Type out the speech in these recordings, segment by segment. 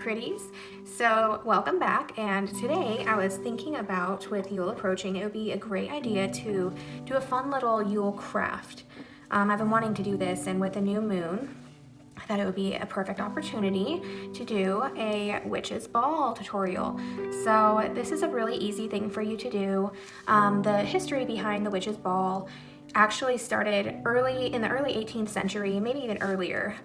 pretties. So welcome back, and today I was thinking about, with Yule approaching, it would be a great idea to do a fun little Yule craft. I've been wanting to do this, and with the new moon I thought it would be a perfect opportunity to do a witch's ball tutorial. So this is a really easy thing for you to do. The history behind the witch's ball actually started in the early 18th century, maybe even earlier.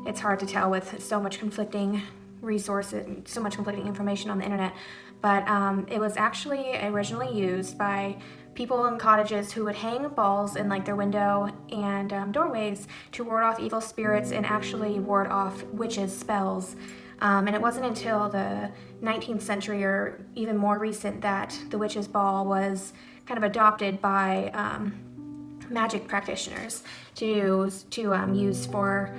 It's hard to tell with so much conflicting resources, so much conflicting information on the internet, but it was actually originally used by people in cottages who would hang balls in like their window and doorways to ward off evil spirits and actually ward off witches' spells. And it wasn't until the 19th century or even more recent that the witch's ball was kind of adopted by magic practitioners to use for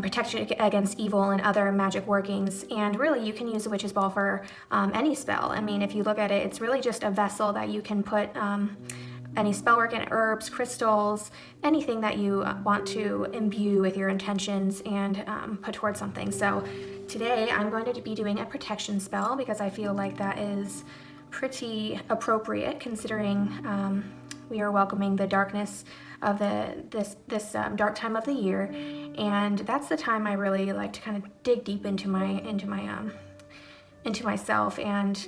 protection against evil and other magic workings. And really, you can use the witch's ball for any spell. I mean, if you look at it, it's really just a vessel that you can put any spell work in, herbs, crystals, anything that you want to imbue with your intentions and put towards something. So today I'm going to be doing a protection spell because I feel like that is pretty appropriate considering we are welcoming the darkness of this dark time of the year, and that's the time I really like to kind of dig deep into myself and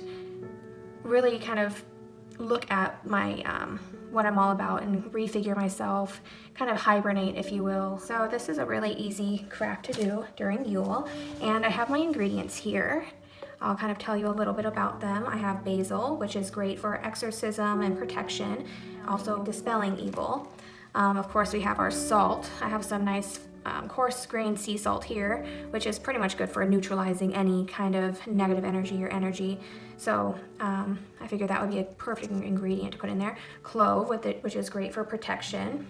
really kind of look at my what I'm all about and refigure myself, kind of hibernate, if you will. So this is a really easy craft to do during Yule, and I have my ingredients here. I'll kind of tell you a little bit about them. I have basil, which is great for exorcism and protection, also dispelling evil. Of course, we have our salt. I have some nice coarse grained sea salt here, which is pretty much good for neutralizing any kind of negative energy or energy. So I figured that would be a perfect ingredient to put in there. Clove, which is great for protection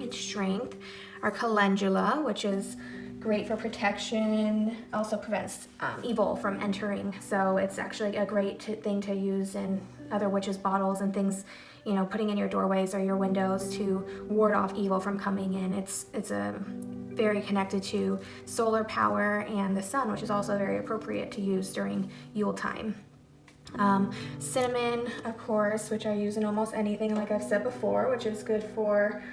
and strength. Our calendula, which is great for protection, also prevents evil from entering. So it's actually a great thing to use in other witches' bottles and things, you know, putting in your doorways or your windows to ward off evil from coming in. It's very connected to solar power and the sun, which is also very appropriate to use during Yule time. Cinnamon, of course, which I use in almost anything, like I've said before, which is good for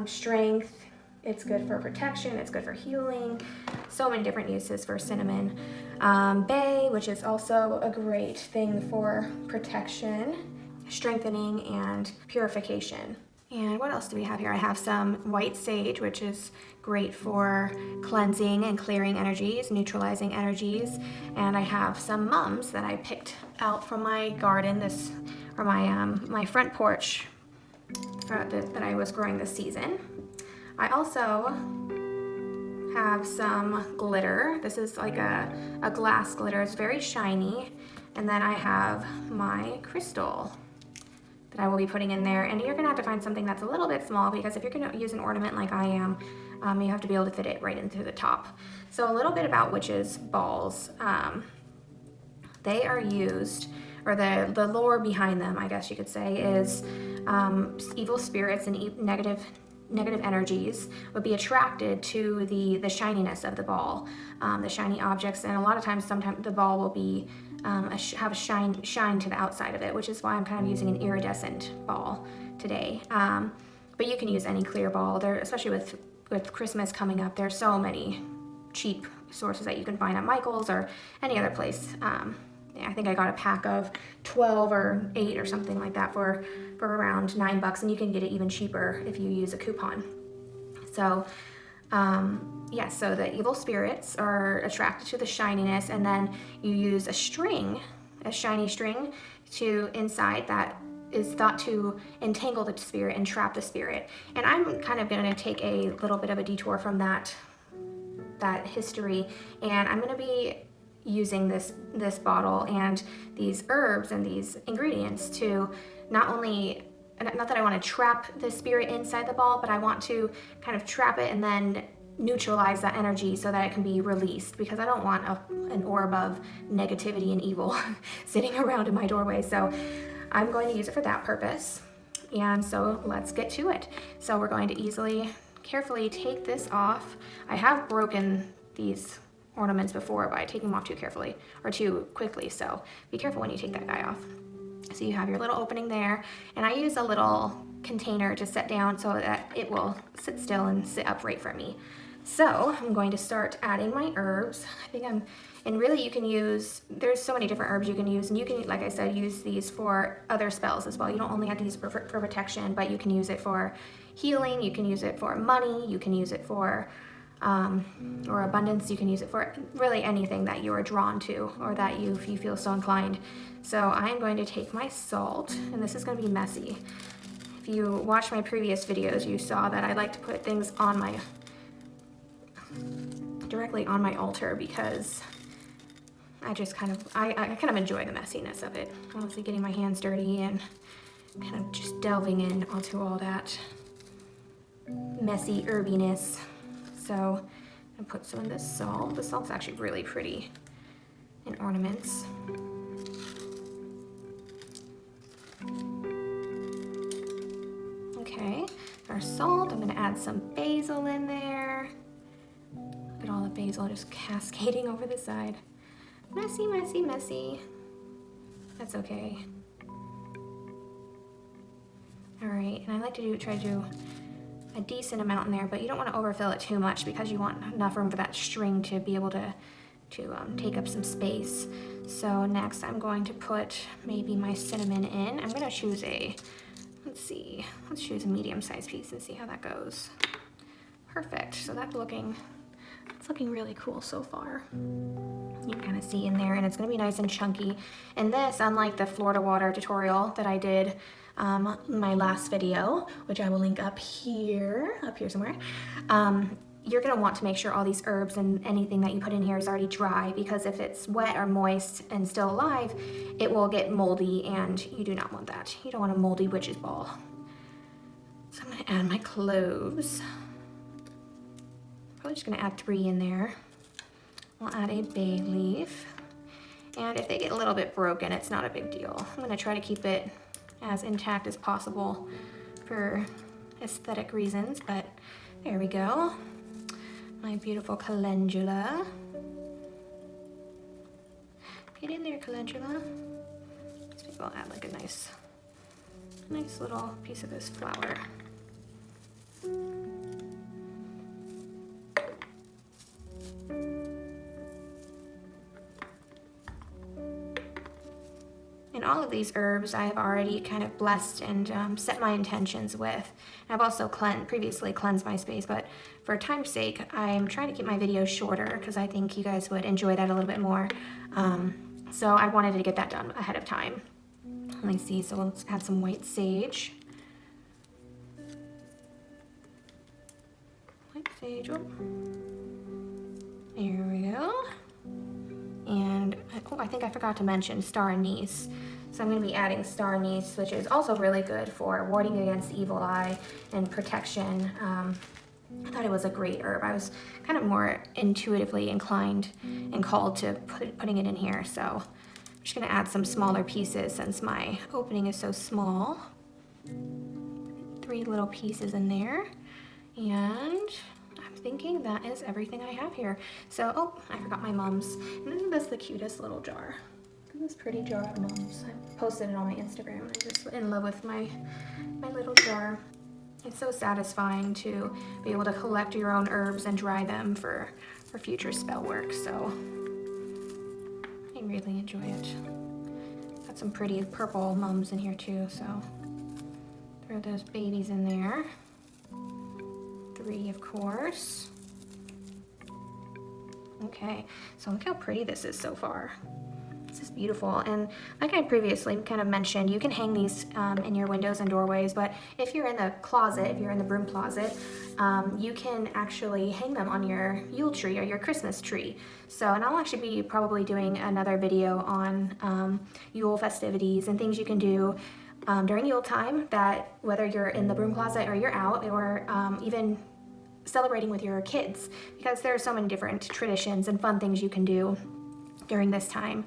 strength. It's good for protection, it's good for healing, so many different uses for cinnamon. Bay, which is also a great thing for protection, strengthening, and purification. And what else do we have here? I have some white sage, which is great for cleansing and clearing energies, neutralizing energies. And I have some mums that I picked out from my garden, my front porch that I was growing this season. I also have some glitter. This is like a glass glitter. It's very shiny. And then I have my crystal that I will be putting in there. And you're gonna have to find something that's a little bit small, because if you're gonna use an ornament like I am, you have to be able to fit it right into the top. So a little bit about witches' balls. They are used, or the lore behind them, I guess you could say, is evil spirits and negative energies would be attracted to the shininess of the ball, the shiny objects, and a lot of times, sometimes the ball will be have a shine to the outside of it, which is why I'm kind of using an iridescent ball today. But you can use any clear ball. There, especially with Christmas coming up, there's so many cheap sources that you can find at Michael's or any other place. I think I got a pack of 12 or 8 or something like that for around $9, and you can get it even cheaper if you use a coupon. So so the evil spirits are attracted to the shininess, and then you use a shiny string to inside that is thought to entangle the spirit and trap the spirit. And I'm kind of going to take a little bit of a detour from that history, and I'm going to be using this bottle and these herbs and these ingredients to not that I want to trap the spirit inside the ball, but I want to kind of trap it and then neutralize that energy so that it can be released, because I don't want an orb of negativity and evil sitting around in my doorway. So I'm going to use it for that purpose. And so let's get to it. So we're going to carefully take this off. I have broken these ornaments before by taking them off too carefully or too quickly, so be careful when you take that guy off. So you have your little opening there, and I use a little container to set down so that it will sit still and sit upright for me. So I'm going to start adding my herbs. And really you can use, there's so many different herbs you can use, and you can, like I said, use these for other spells as well. You don't only have to use it for protection, but you can use it for healing, you can use it for money, you can use it for, or abundance, you can use it for really anything that you are drawn to or that you feel so inclined. So I'm going to take my salt, and this is going to be messy. If you watched my previous videos, you saw that I like to put things on my, directly on my altar, because I just kind of enjoy the messiness of it. Honestly, getting my hands dirty and kind of just delving in onto all that messy herbiness. So I put some of this salt. The salt's actually really pretty in ornaments. Okay, our salt. I'm gonna add some basil in there. Look at all the basil just cascading over the side. Messy, messy, messy. That's okay. All right, and I like to try to do a decent amount in there, but you don't want to overfill it too much because you want enough room for that string to be able to take up some space. So next I'm going to put maybe my cinnamon in. I'm gonna choose let's choose a medium-sized piece and see how that goes. Perfect, so it's looking really cool so far. You can kind of see in there, and it's gonna be nice and chunky. And this, unlike the Florida water tutorial that I did in my last video, which I will link up here somewhere, you're gonna want to make sure all these herbs and anything that you put in here is already dry, because if it's wet or moist and still alive, it will get moldy, and you do not want that. You don't want a moldy witch's ball. So I'm gonna add my cloves. Probably just gonna add 3 in there. I'll add a bay leaf. And if they get a little bit broken, it's not a big deal. I'm gonna try to keep it as intact as possible for aesthetic reasons, but there we go. My beautiful calendula. Get in there, calendula. So maybe I'll add like a nice little piece of this flower. And all of these herbs I have already kind of blessed and set my intentions with. I've also previously cleansed my space, but for time's sake, I'm trying to keep my videos shorter because I think you guys would enjoy that a little bit more. So I wanted to get that done ahead of time. Let me see, so let's add some white sage. White sage, oh. There we go. And I think I forgot to mention star anise. So I'm going to be adding star anise, which is also really good for warding against evil eye and protection. I thought it was a great herb. I was kind of more intuitively inclined and called to putting it in here. So I'm just going to add some smaller pieces since my opening is so small. 3 little pieces in there. And I'm thinking that is everything I have here. So, oh, I forgot my mums. And isn't this the cutest little jar? This pretty jar of mums. I posted it on my Instagram. I'm just in love with my little jar. It's so satisfying to be able to collect your own herbs and dry them for future spell work. So I really enjoy it. Got some pretty purple mums in here too. So throw those babies in there. 3, of course. Okay, so look how pretty this is so far. This is beautiful, and like I previously kind of mentioned, you can hang these in your windows and doorways, but if you're in the closet, if you're in the broom closet, you can actually hang them on your Yule tree or your Christmas tree. So, and I'll actually be probably doing another video on Yule festivities and things you can do during Yule time, that whether you're in the broom closet or you're out, or even celebrating with your kids, because there are so many different traditions and fun things you can do during this time.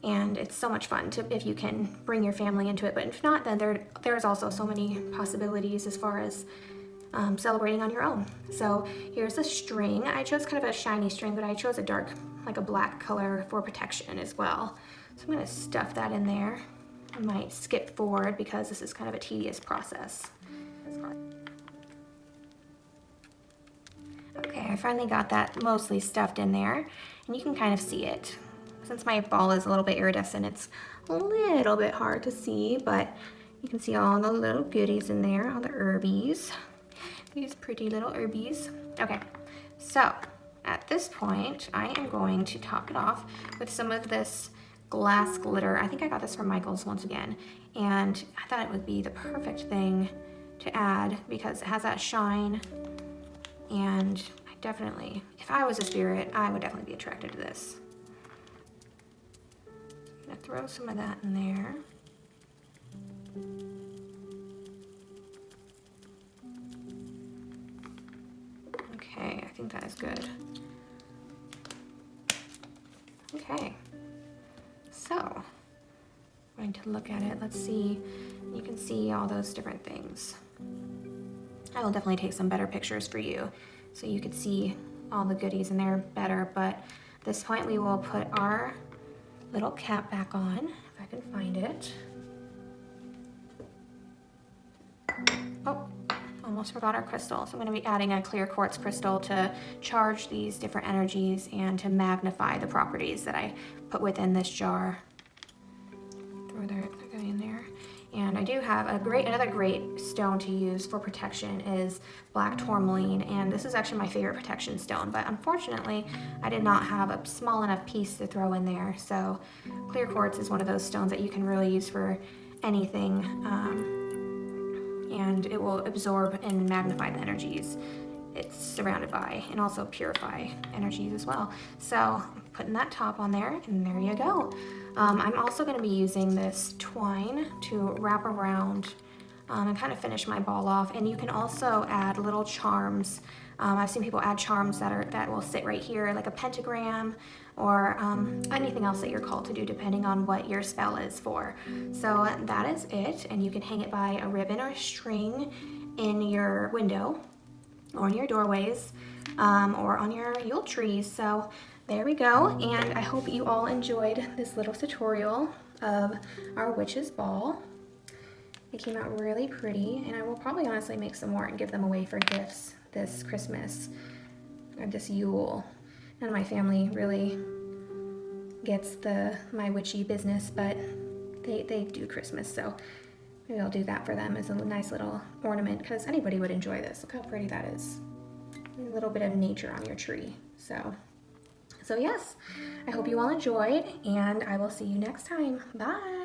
And it's so much fun if you can bring your family into it, but if not, then there's also so many possibilities as far as celebrating on your own. So here's a string. I chose kind of a shiny string, but I chose a dark, like a black color for protection as well. So I'm gonna stuff that in there. I might skip forward because this is kind of a tedious process. Okay, I finally got that mostly stuffed in there, and you can kind of see it. Since my ball is a little bit iridescent, it's a little bit hard to see, but you can see all the little goodies in there, all the herbies. These pretty little herbies. Okay, so at this point, I am going to top it off with some of this glass glitter. I think I got this from Michael's once again, and I thought it would be the perfect thing to add because it has that shine, and I definitely, if I was a spirit, I would definitely be attracted to this. I'm gonna throw some of that in there. Okay, I think that is good. Okay, so I'm going to look at it. Let's see, you can see all those different things. I will definitely take some better pictures for you so you could see all the goodies in there better, but at this point we will put our little cap back on, if I can find it. Oh, almost forgot our crystal. So I'm going to be adding a clear quartz crystal to charge these different energies and to magnify the properties that I put within this jar. Throw that in there. And I do have another great stone to use for protection is black tourmaline, and this is actually my favorite protection stone, but unfortunately I did not have a small enough piece to throw in there. So clear quartz is one of those stones that you can really use for anything, and it will absorb and magnify the energies it's surrounded by, and also purify energies as well. So putting that top on there, and there you go. I'm also going to be using this twine to wrap around and kind of finish my ball off. And you can also add little charms. I've seen people add charms that will sit right here, like a pentagram or anything else that you're called to do, depending on what your spell is for. So that is it, and you can hang it by a ribbon or a string in your window, or in your doorways, or on your Yule trees. So there we go, and I hope you all enjoyed this little tutorial of our witch's ball. It came out really pretty, and I will probably honestly make some more and give them away for gifts this Christmas, or this Yule. None of my family really gets my witchy business, but they do Christmas, so maybe I'll do that for them as a nice little ornament, because anybody would enjoy this. Look how pretty that is. A little bit of nature on your tree. So yes, I hope you all enjoyed, and I will see you next time. Bye.